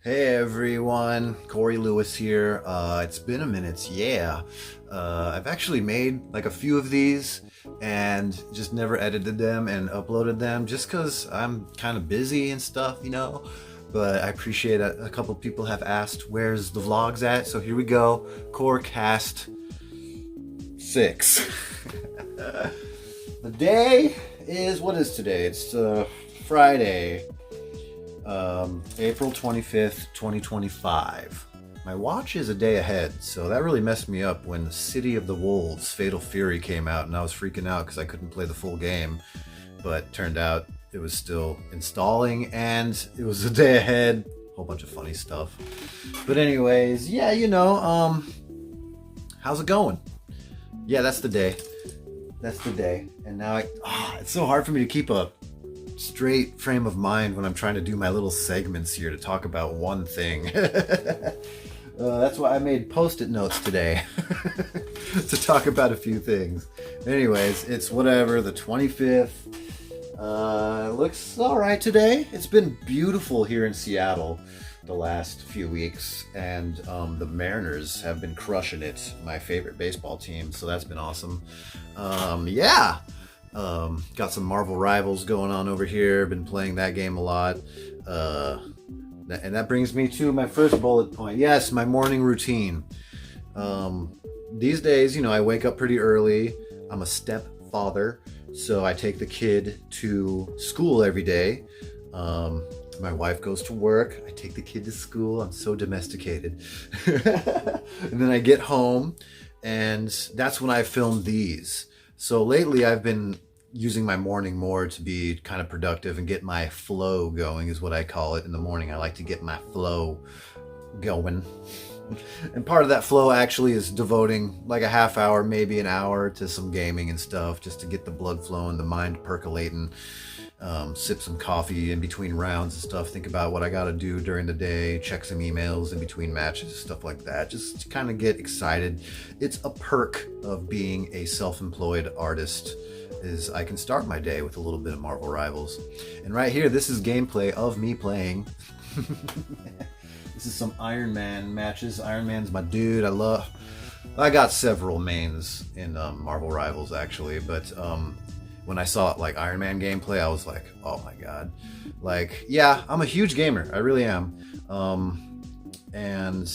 Hey everyone, Corey Lewis here. It's been a minute, yeah. I've actually made like a few of these and just never edited them and uploaded them just because I'm kind of busy and stuff, But I appreciate a couple people have asked where's the vlogs at, so here we go. Core Cast 6. The day is, what is today? It's Friday. April 25th, 2025. My watch is a day ahead, so that really messed me up when City of the Wolves Fatal Fury came out, and I was freaking out because I couldn't play the full game, but turned out it was still installing and it was a day ahead. A whole bunch of funny stuff. But anyways, yeah, how's it going? Yeah, that's the day. That's the day. And now it's so hard for me to keep a straight frame of mind when I'm trying to do my little segments here to talk about one thing. That's why I made post-it notes today to talk about a few things. Anyways, it's whatever, the 25th. Looks all right today. It's been beautiful here in Seattle the last few weeks, and the Mariners have been crushing it, my favorite baseball team, so that's been awesome. Yeah. Got some Marvel Rivals going on over here. Been playing that game a lot. And that brings me to my first bullet point. Yes, my morning routine. These days, I wake up pretty early. I'm a stepfather, so I take the kid to school every day. My wife goes to work. I take the kid to school. I'm so domesticated. And then I get home, and that's when I film these. So lately I've been using my morning more to be kind of productive and get my flow going, is what I call it. In the morning I like to get my flow going. And part of that flow actually is devoting like a half hour, maybe an hour, to some gaming and stuff, just to get the blood flowing, the mind percolating, sip some coffee in between rounds and stuff, think about what I gotta do during the day, check some emails in between matches, stuff like that, just to kind of get excited. It's a perk of being a self-employed artist, is I can start my day with a little bit of Marvel Rivals. And right here, this is gameplay of me playing. This is some Iron Man matches. Iron Man's my dude. I got several mains in Marvel Rivals actually, but when I saw like Iron Man gameplay, I was like, oh my god. Like, yeah, I'm a huge gamer. I really am. And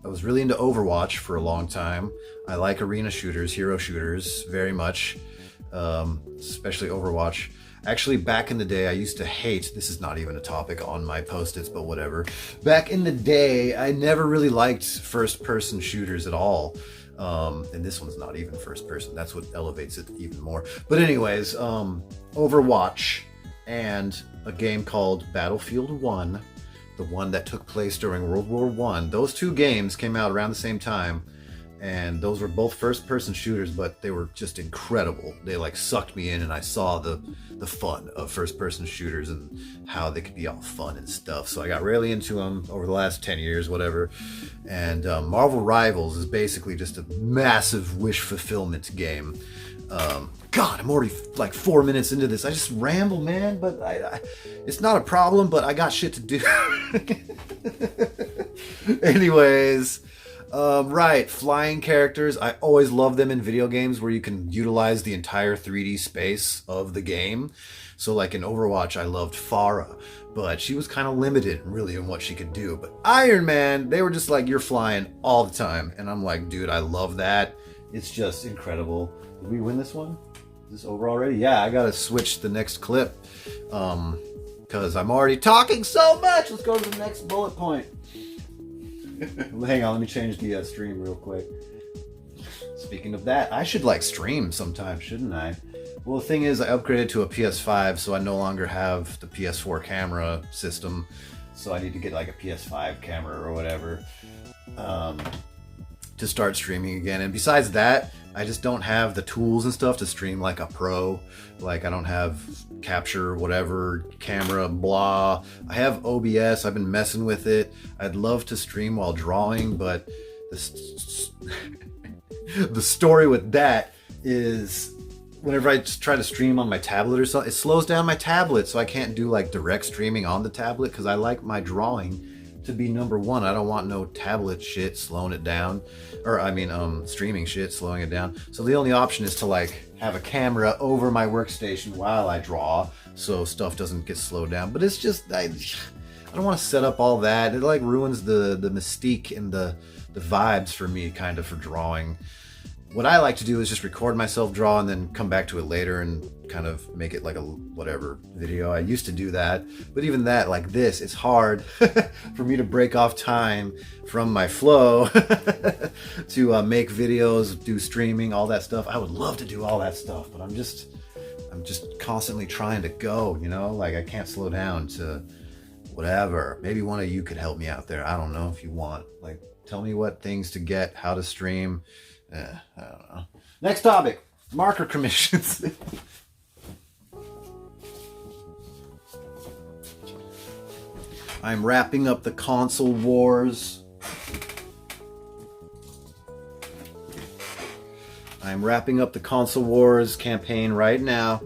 I was really into Overwatch for a long time. I like arena shooters, hero shooters very much, especially Overwatch. Actually, back in the day, I used to hate, this is not even a topic on my post-its, but whatever. Back in the day, I never really liked first-person shooters at all. And this one's not even first person. That's what elevates it even more. But anyways, Overwatch and a game called Battlefield 1, the one that took place during World War I. Those two games came out around the same time, and those were both first person shooters, but they were just incredible. They like sucked me in, and I saw the fun of first person shooters and how they could be all fun and stuff. So I got really into them over the last 10 years, whatever. And Marvel Rivals is basically just a massive wish fulfillment game. God, I'm already like 4 minutes into this. I just ramble, man, but it's not a problem, but I got shit to do. Anyways, right, flying characters. I always love them in video games where you can utilize the entire 3D space of the game. So like in Overwatch, I loved Pharah, but she was kind of limited really in what she could do. But Iron Man, they were just like, you're flying all the time. And I'm like, dude, I love that. It's just incredible. Did we win this one? Is this over already? Yeah, I gotta switch the next clip because I'm already talking so much. Let's go to the next bullet point. Hang on, let me change the stream real quick. Speaking of that, I should like stream sometime, shouldn't I? Well, the thing is, I upgraded to a PS5, so I no longer have the PS4 camera system, so I need to get like a PS5 camera or whatever to start streaming again. And besides that, I just don't have the tools and stuff to stream like a pro. Like, I don't have capture, whatever, camera, blah. I have OBS. I've been messing with it. I'd love to stream while drawing, but the story with that is whenever I try to stream on my tablet or something, it slows down my tablet, so I can't do like direct streaming on the tablet because I like my drawing to be number one. I don't want no tablet shit slowing it down, or I mean streaming shit slowing it down. So the only option is to like have a camera over my workstation while I draw, so stuff doesn't get slowed down. But it's just I don't want to set up all that. It like ruins the mystique and the vibes for me, kind of, for drawing. What I like to do is just record myself draw and then come back to it later and kind of make it like a whatever video. I used to do that, but even that, like this, it's hard for me to break off time from my flow to make videos, do streaming, all that stuff. I would love to do all that stuff, but I'm just constantly trying to go, you know, like I can't slow down to whatever. Maybe one of you could help me out there. I don't know if you want, like, tell me what things to get, how to stream. I don't know. Next topic, marker commissions. I'm wrapping up the console wars. I'm wrapping up the console wars campaign right now.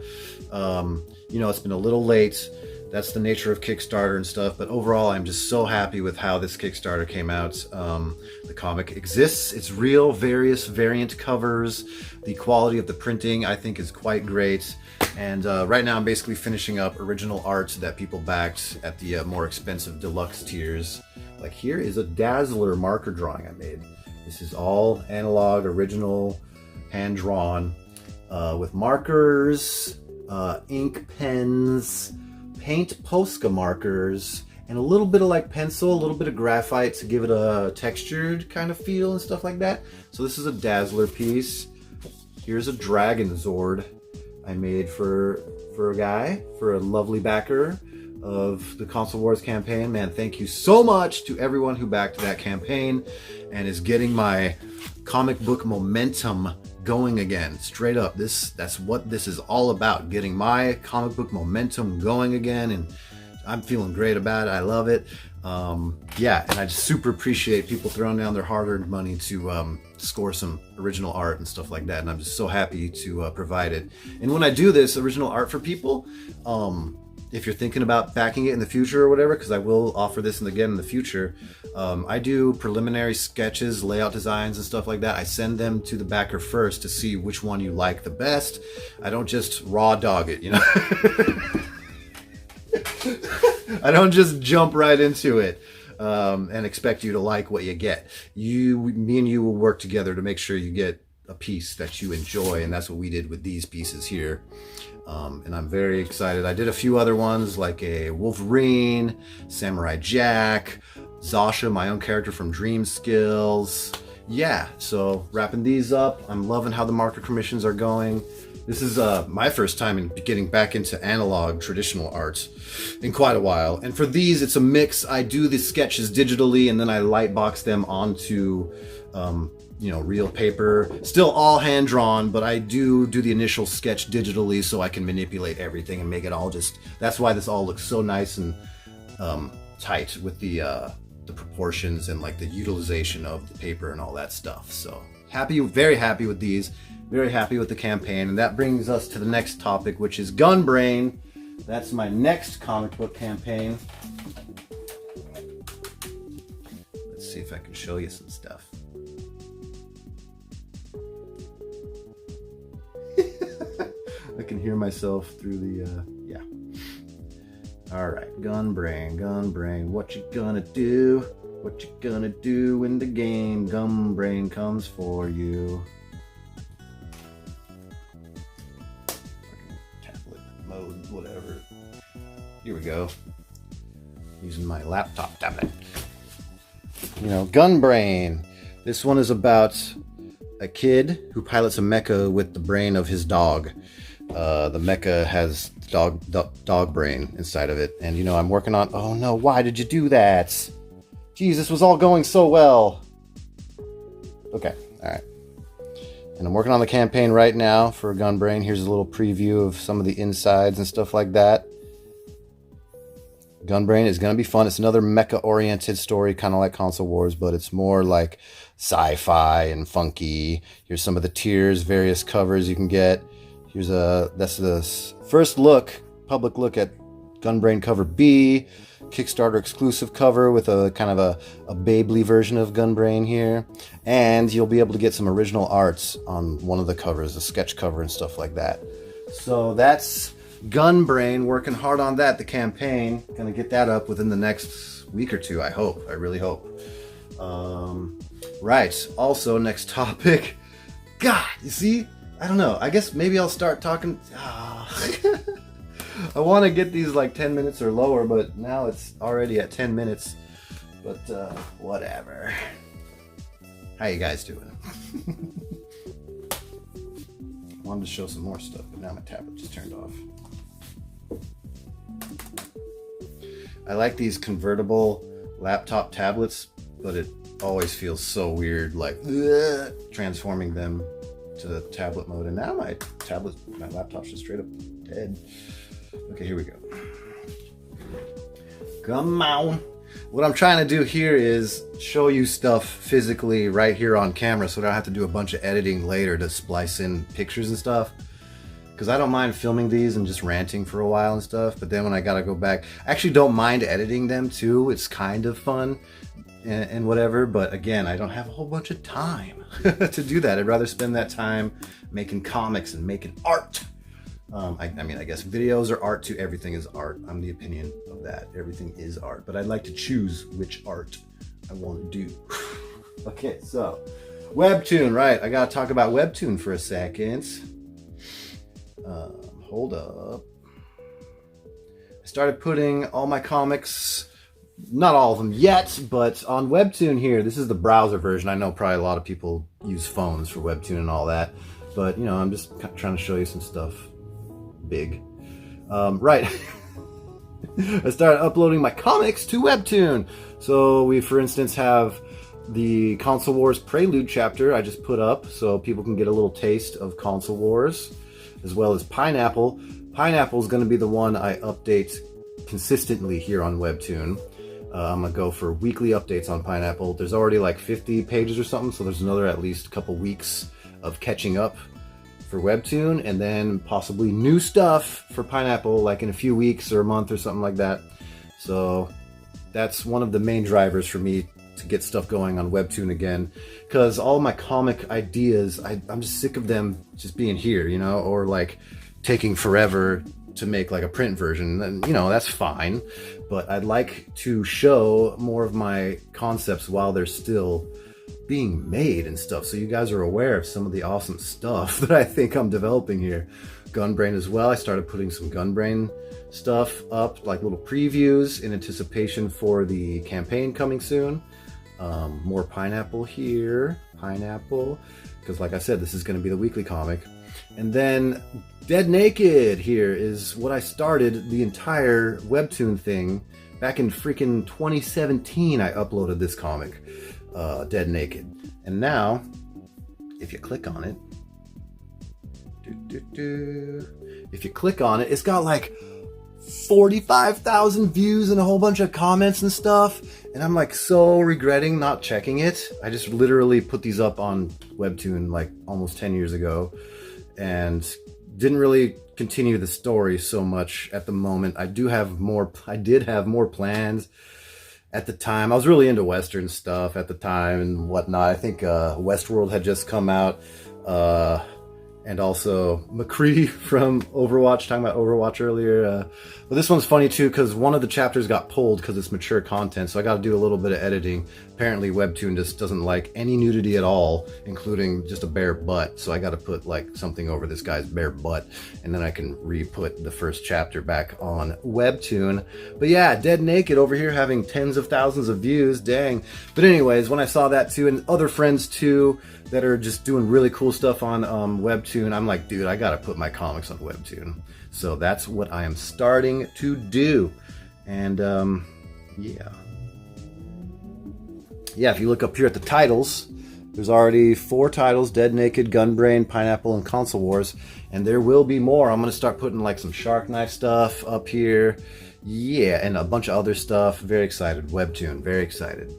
You know, it's been a little late. That's the nature of Kickstarter and stuff, but overall I'm just so happy with how this Kickstarter came out. The comic exists, it's real, various variant covers. The quality of the printing I think is quite great. And right now I'm basically finishing up original art that people backed at the more expensive deluxe tiers. Like here is a Dazzler marker drawing I made. This is all analog, original, hand-drawn, with markers, ink pens, paint Posca markers, and a little bit of like pencil, a little bit of graphite to give it a textured kind of feel and stuff like that. So this is a Dazzler piece. Here's a Dragon Zord I made for a guy, for a lovely backer of the Console Wars campaign. Man, thank you so much to everyone who backed that campaign and is getting my comic book momentum going again. Straight up, that's what this is all about, getting my comic book momentum going again, and I'm feeling great about it. I love it. Yeah, and I just super appreciate people throwing down their hard-earned money to score some original art and stuff like that, and I'm just so happy to provide it. And when I do this original art for people, if you're thinking about backing it in the future or whatever, because I will offer this again in the future, I do preliminary sketches, layout designs and stuff like that. I send them to the backer first to see which one you like the best. I don't just raw dog it, you know? I don't just jump right into it and expect you to like what you get. Me and you will work together to make sure you get a piece that you enjoy, and that's what we did with these pieces here. And I'm very excited. I did a few other ones like a Wolverine, Samurai Jack, Zasha, my own character from Dream Skills. Yeah, so wrapping these up. I'm loving how the marker commissions are going. This is my first time in getting back into analog traditional art in quite a while. And for these, it's a mix. I do the sketches digitally and then I lightbox them onto you know, real paper. Still all hand drawn, but I do the initial sketch digitally so I can manipulate everything and make it all just, that's why this all looks so nice and tight with the proportions and like the utilization of the paper and all that stuff. So happy, very happy with these, very happy with the campaign. And that brings us to the next topic, which is Gunbrain. That's my next comic book campaign. Let's see if I can show you some stuff. I can hear myself through the, yeah. All right, Gunbrain, what you gonna do? What you gonna do when the game Gunbrain comes for you? Tablet mode, whatever. Here we go. Using my laptop tablet. You know, Gunbrain. This one is about a kid who pilots a mecha with the brain of his dog. The mecha has dog brain inside of it. And, you know, I'm working on... Oh, no, why did you do that? Jeez, this was all going so well. Okay, all right. And I'm working on the campaign right now for Gunbrain. Here's a little preview of some of the insides and stuff like that. Gunbrain is going to be fun. It's another mecha-oriented story, kind of like Console Wars, but it's more like sci-fi and funky. Here's some of the tiers, various covers you can get. That's the first look, public look at Gunbrain cover B. Kickstarter exclusive cover with a kind of a Babley version of Gunbrain here. And you'll be able to get some original arts on one of the covers, a sketch cover and stuff like that. So that's Gunbrain, working hard on that, the campaign. Gonna get that up within the next week or two, I hope. I really hope. Right, also, next topic. God, you see? I don't know. I guess maybe I'll start talking. I want to get these like 10 minutes or lower, but now it's already at 10 minutes. But whatever. How you guys doing? Wanted to show some more stuff, but now my tablet just turned off. I like these convertible laptop tablets, but it always feels so weird, like transforming them to the tablet mode. And now my laptop's just straight up dead. Okay, here we go. Come on. What I'm trying to do here is show you stuff physically right here on camera, so I don't have to do a bunch of editing later to splice in pictures and stuff. Because I don't mind filming these and just ranting for a while and stuff, but then when I gotta go back, I actually don't mind editing them too. It's kind of fun and whatever, but again, I don't have a whole bunch of time to do that. I'd rather spend that time making comics and making art. I mean, I guess videos are art too. Everything is art. I'm the opinion of that. Everything is art, but I'd like to choose which art I want to do. Okay, so WEBTOON, right? I gotta talk about WEBTOON for a second. Hold up. I started putting all my comics, not all of them yet, but on WEBTOON here. This is the browser version. I know probably a lot of people use phones for WEBTOON and all that, but you know, I'm just trying to show you some stuff big. Right. I started uploading my comics to WEBTOON. So we, for instance, have the Console Wars Prelude chapter I just put up so people can get a little taste of Console Wars, as well as Pineapple. Pineapple is going to be the one I update consistently here on WEBTOON. I'm going to go for weekly updates on Pineapple. There's already like 50 pages or something, so there's another at least couple weeks of catching up for WEBTOON, and then possibly new stuff for Pineapple like in a few weeks or a month or something like that. So that's one of the main drivers for me to get stuff going on WEBTOON again, because all my comic ideas, I'm just sick of them just being here, you know, or like taking forever to make like a print version. And you know, that's fine, but I'd like to show more of my concepts while they're still being made and stuff, so you guys are aware of some of the awesome stuff that I think I'm developing here. Gunbrain as well. I started putting some Gunbrain stuff up, like little previews in anticipation for the campaign coming soon. More Pineapple here, Pineapple, because like I said, this is going to be the weekly comic. And then Dead Naked here is what I started the entire WEBTOON thing back in freaking 2017. I uploaded this comic, Dead Naked, and now if you click on it, if you click on it, it's got like 45,000 views and a whole bunch of comments and stuff, and I'm like so regretting not checking it. I just literally put these up on WEBTOON like almost 10 years ago and didn't really continue the story so much at the moment. I did have more plans at the time. I was really into Western stuff at the time and whatnot. I think Westworld had just come out, and also McCree from Overwatch, talking about Overwatch earlier. But this one's funny too, because one of the chapters got pulled because it's mature content, so I got to do a little bit of editing. Apparently WEBTOON just doesn't like any nudity at all, including just a bare butt, so I got to put like something over this guy's bare butt, and then I can re-put the first chapter back on WEBTOON. But yeah, Dead Naked over here having tens of thousands of views, dang. But anyways, when I saw that too, and other friends too that are just doing really cool stuff on WEBTOON, I'm like, dude, I gotta put my comics on WEBTOON. So that's what I am starting to do. And yeah, if you look up here at the titles, there's already 4 titles: Dead Naked, Gunbrain, Pineapple, and Console Wars, and there will be more. I'm gonna start putting like some Shark Knife stuff up here, yeah, and a bunch of other stuff. Very excited. WEBTOON, very excited.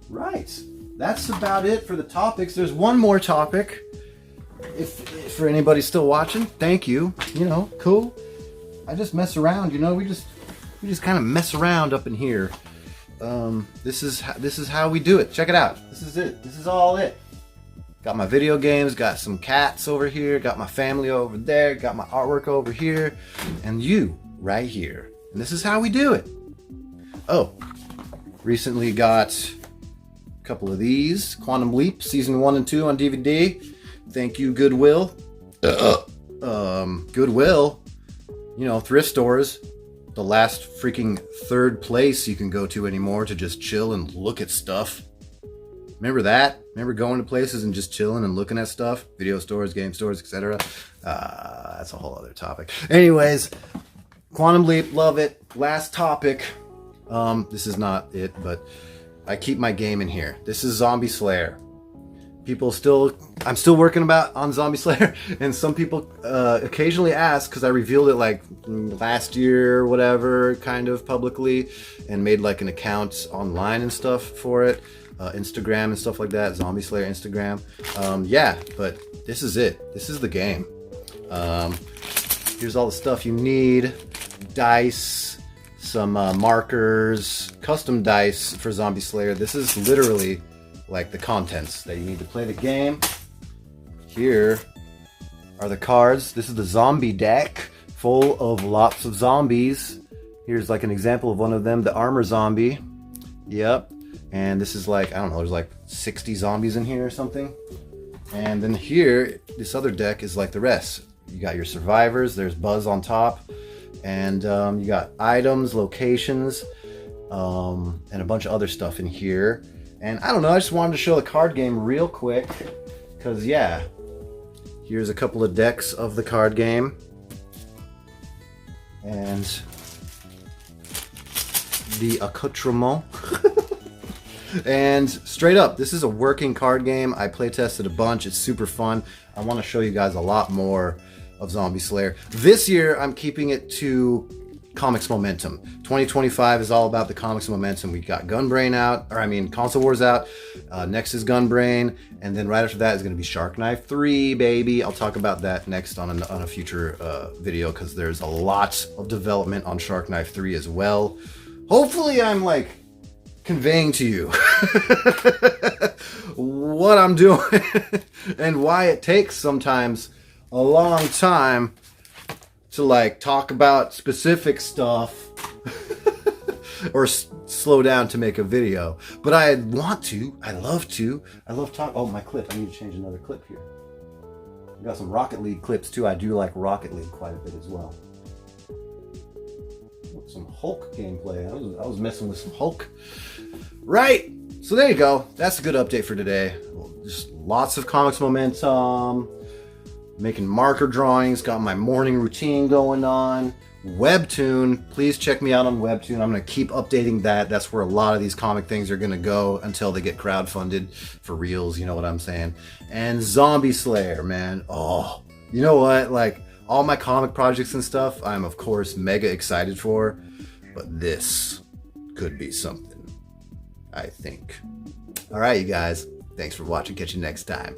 Right, that's about it for the topics. There's one more topic. If for anybody still watching, thank you. You know, cool. I just mess around, you know. We just kind of mess around up in here. This is how we do it. Check it out. This is it. This is all it. Got my video games, got some cats over here, got my family over there, got my artwork over here, and you right here. And this is how we do it. Oh, recently got a couple of these. Quantum Leap, Season 1 and 2 on DVD. Thank you, Goodwill. Goodwill, you know, thrift stores. The last freaking third place you can go to anymore to just chill and look at stuff. Remember that? Remember going to places and just chilling and looking at stuff? Video stores, game stores, etc. That's a whole other topic. Anyways, Quantum Leap, love it. Last topic. This is not it, but I keep my game in here. This is Zombie Slayer. I'm still working on Zombie Slayer, and some people occasionally ask, because I revealed it like last year or whatever, kind of publicly, and made like an account online and stuff for it. Instagram and stuff like that, Zombie Slayer Instagram. Yeah, but this is it. This is the game. Here's all the stuff you need. Dice, some markers, custom dice for Zombie Slayer. This is literally like the contents that you need to play the game. Here are the cards. This is the zombie deck, full of lots of zombies. Here's like an example of one of them, the armor zombie. Yep. And this is like, I don't know, there's like 60 zombies in here or something. And then here, this other deck is like the rest. You got your survivors, there's Buzz on top, and you got items, locations, and a bunch of other stuff in here. And I don't know, I just wanted to show the card game real quick, because yeah, here's a couple of decks of the card game. And the accoutrement. And straight up, this is a working card game. I play tested a bunch. It's super fun. I want to show you guys a lot more of Zombie Slayer. This year, I'm keeping it to comics momentum. 2025 is all about the comics momentum. We got Gunbrain out, Console Wars out. Next is Gunbrain, and then right after that is going to be Shark Knife 3, baby. I'll talk about that next on a future video, because there's a lot of development on Shark Knife 3 as well. Hopefully, I'm like conveying to you what I'm doing and why it takes sometimes a long time to like talk about specific stuff or slow down to make a video. But I love talk. Oh, my clip. I need to change another clip here. I got some Rocket League clips too. I do like Rocket League quite a bit as well. Some Hulk gameplay. I was messing with some Hulk. Right. So there you go. That's a good update for today. Just lots of comics momentum. Making marker drawings. Got my morning routine going on. WEBTOON. Please check me out on WEBTOON. I'm going to keep updating that. That's where a lot of these comic things are going to go until they get crowdfunded for reals. You know what I'm saying? And Zombie Slayer, man. Oh, you know what? Like, all my comic projects and stuff, I'm of course mega excited for, but this could be something, I think. All right, you guys. Thanks for watching. Catch you next time.